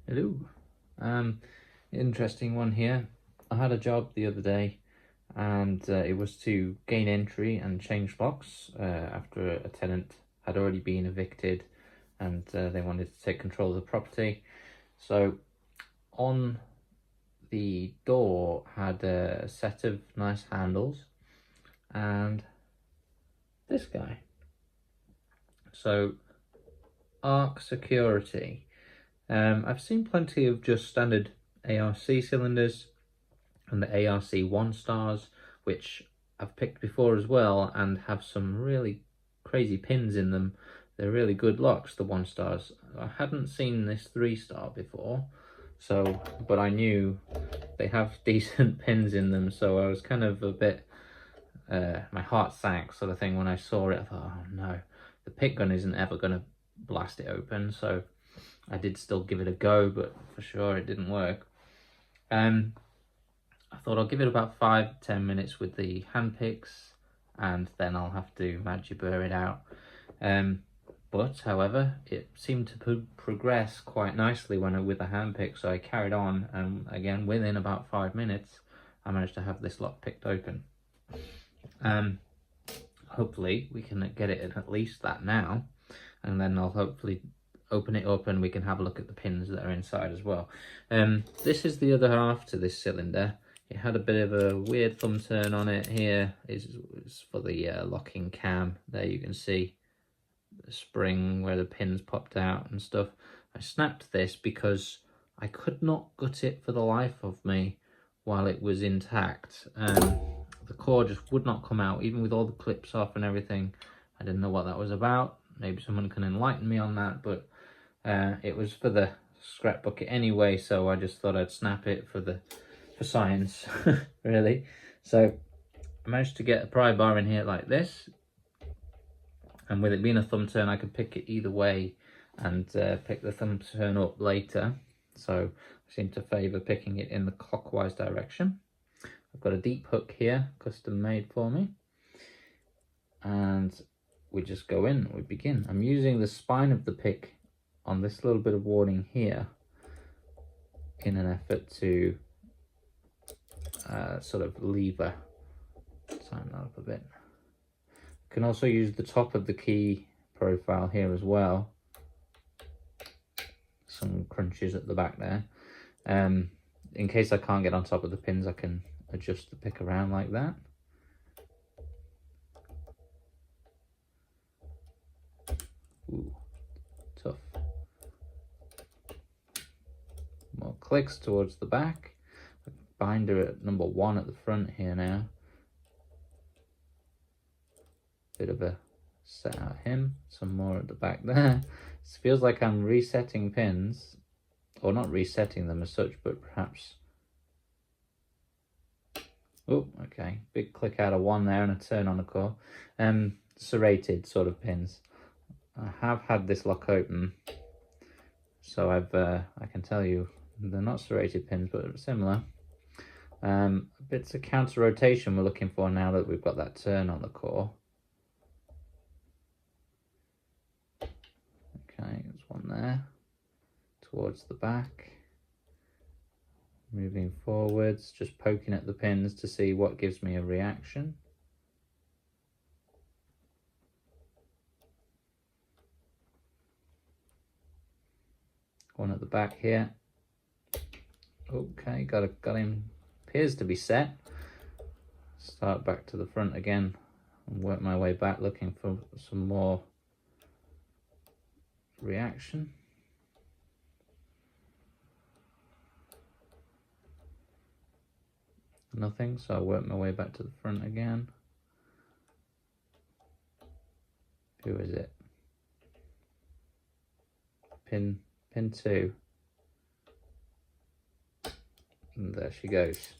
Hello. Interesting one here. I had a job the other day and it was to gain entry and change locks after a tenant had already been evicted and they wanted to take control of the property. So on the door had a set of nice handles and this guy. So Arc Security. I've seen plenty of just standard ARC cylinders and the ARC 1-stars, which I've picked before as well and have some really crazy pins in them. They're really good locks, the 1-stars. I hadn't seen this 3-star before, but I knew they have decent pins in them, so I was kind of a bit, my heart sank sort of thing when I saw it. I thought, oh no, the pick gun isn't ever going to blast it open, so I did still give it a go, but for sure it didn't work. I thought I'll give it about 5-10 minutes with the hand picks and then I'll have to magic burr it out. But however, it seemed to progress quite nicely with the hand pick, so I carried on, and again within about 5 minutes I managed to have this lock picked open. Hopefully we can get it at least that now, and then I'll hopefully open it up and we can have a look at the pins that are inside as well. This is the other half to this cylinder. It had a bit of a weird thumb turn on it here. It's for the locking cam. There you can see the spring where the pins popped out and stuff. I snapped this because I could not gut it for the life of me while it was intact. The cord just would not come out, even with all the clips off and everything. I didn't know what that was about. Maybe someone can enlighten me on that, but it was for the scrap bucket anyway, so I just thought I'd snap it for science, really. So I managed to get a pry bar in here like this, and with it being a thumb turn, I could pick it either way and pick the thumb turn up later. So I seem to favour picking it in the clockwise direction. I've got a deep hook here, custom made for me, and we just go in, we begin. I'm using the spine of the pick on this little bit of warding here in an effort to sort of lever, tighten that up a bit. You can also use the top of the key profile here as well. Some crunches at the back there. In case I can't get on top of the pins, I can adjust the pick around like that. Ooh, tough. More clicks towards the back. Binder at number 1 at the front here now. Bit of a set out him. Some more at the back there. It feels like I'm resetting pins, or not resetting them as such, but perhaps. Oh, okay. Big click out of 1 there and a turn on the core. Serrated sort of pins. I have had this lock open, so I can tell you they're not serrated pins, but similar. Bits of counter rotation we're looking for now that we've got that turn on the core. Okay, there's one there towards the back. Moving forwards, just poking at the pins to see what gives me a reaction. One at the back here. Okay, got him. Appears to be set. Start back to the front again and work my way back, looking for some more reaction. Nothing, so I work my way back to the front again. Who is it? Pin 2. And there she goes.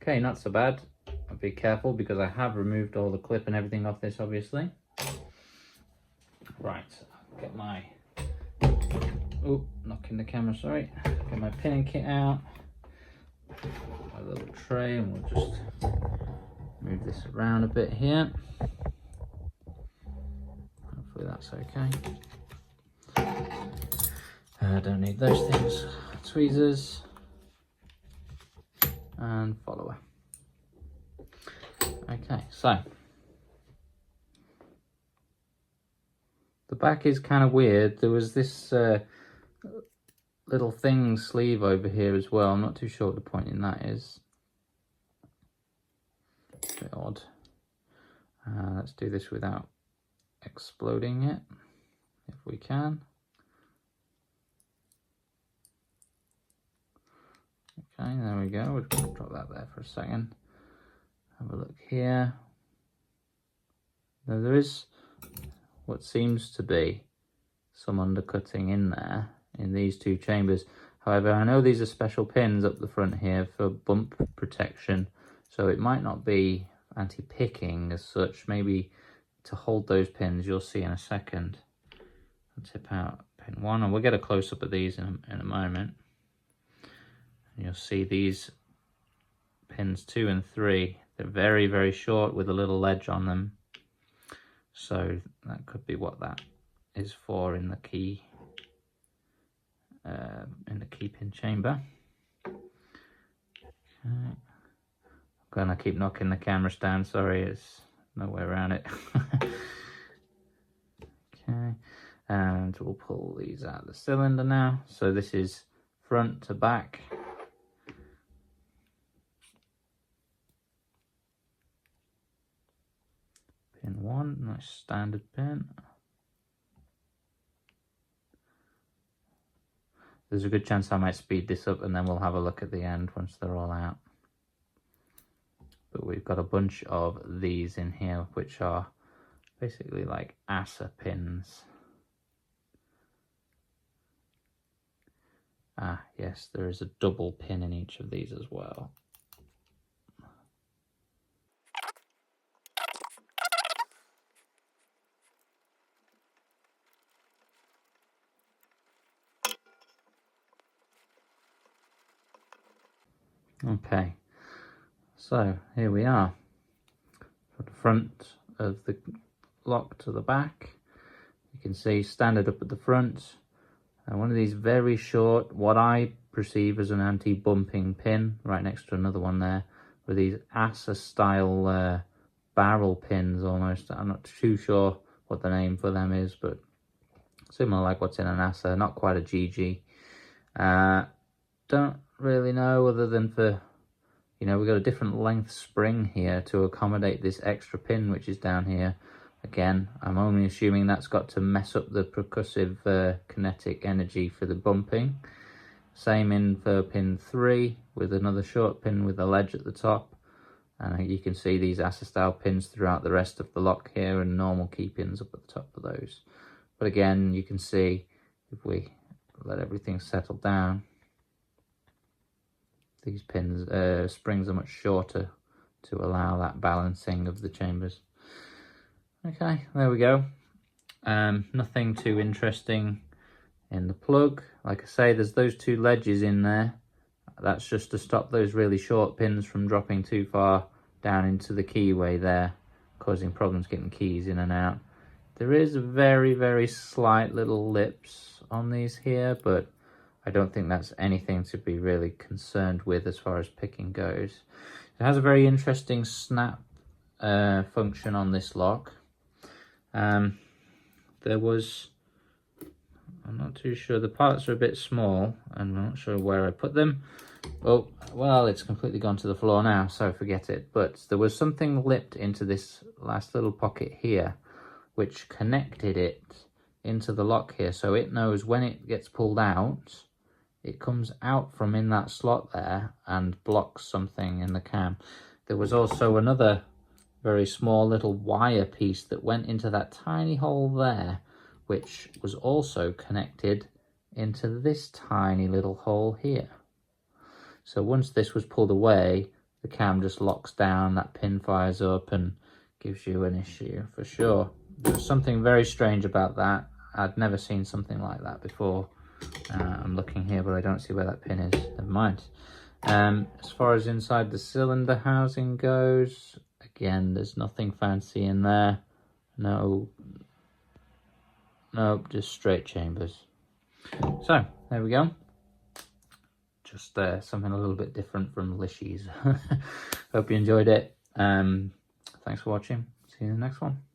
Okay, not so bad. I'll be careful because I have removed all the clip and everything off this, obviously. Right, I'll get my, knocking the camera, sorry. Get my pinning kit out. My little tray, and we'll just move this around a bit here. Hopefully that's okay. Don't need those things. Tweezers and follower. Okay, so the back is kind of weird. There was this little thing sleeve over here as well. I'm not too sure what the point in that is. A bit odd. Let's do this without exploding it, if we can. Okay, there we go. We'll drop that there for a second. Have a look here. Now there is what seems to be some undercutting in there in these two chambers. However, I know these are special pins up the front here for bump protection, so it might not be anti-picking as such. Maybe to hold those pins, you'll see in a second. I'll tip out pin 1, and we'll get a close-up of these in a moment. And you'll see these pins 2 and 3, they're very, very short with a little ledge on them. So that could be what that is for in the key pin chamber. Okay. I'm gonna keep knocking the camera stand, sorry, it's no way around it. Okay, and we'll pull these out of the cylinder now. So this is front to back. Pin 1, nice standard pin. There's a good chance I might speed this up and then we'll have a look at the end once they're all out. But we've got a bunch of these in here which are basically like ASA pins. Ah, yes, there is a double pin in each of these as well. Okay, so here we are. From the front of the lock to the back, you can see standard up at the front, and one of these very short, what I perceive as an anti-bumping pin, right next to another one there, with these ASA style barrel pins almost. I'm not too sure what the name for them is, but similar like what's in an ASA, not quite a GG. Don't really know, other than for, you know, we've got a different length spring here to accommodate this extra pin which is down here. Again, I'm only assuming that's got to mess up the percussive kinetic energy for the bumping. Same in for pin 3 with another short pin with a ledge at the top. And you can see these ASA style pins throughout the rest of the lock here, and normal key pins up at the top of those. But again, you can see if we let everything settle down, these pins, springs are much shorter to allow that balancing of the chambers. Okay, there we go. Nothing too interesting in the plug. Like I say, there's those two ledges in there. That's just to stop those really short pins from dropping too far down into the keyway there, causing problems getting keys in and out. There is very, very slight little lips on these here, but I don't think that's anything to be really concerned with as far as picking goes. It has a very interesting snap function on this lock. There was, I'm not too sure, the parts are a bit small and I'm not sure where I put them. Oh, well, it's completely gone to the floor now, so forget it. But there was something lipped into this last little pocket here, which connected it into the lock here, so it knows when it gets pulled out, it comes out from in that slot there and blocks something in the cam. There was also another very small little wire piece that went into that tiny hole there, which was also connected into this tiny little hole here. So once this was pulled away, the cam just locks down, that pin fires up and gives you an issue for sure. There's something very strange about that. I'd never seen something like that before. I'm looking here, but I don't see where that pin is. Never mind. As far as inside the cylinder housing goes, again, there's nothing fancy in there. No, just straight chambers. So there we go. Just something a little bit different from Lishies. Hope you enjoyed it. Thanks for watching. See you in the next one.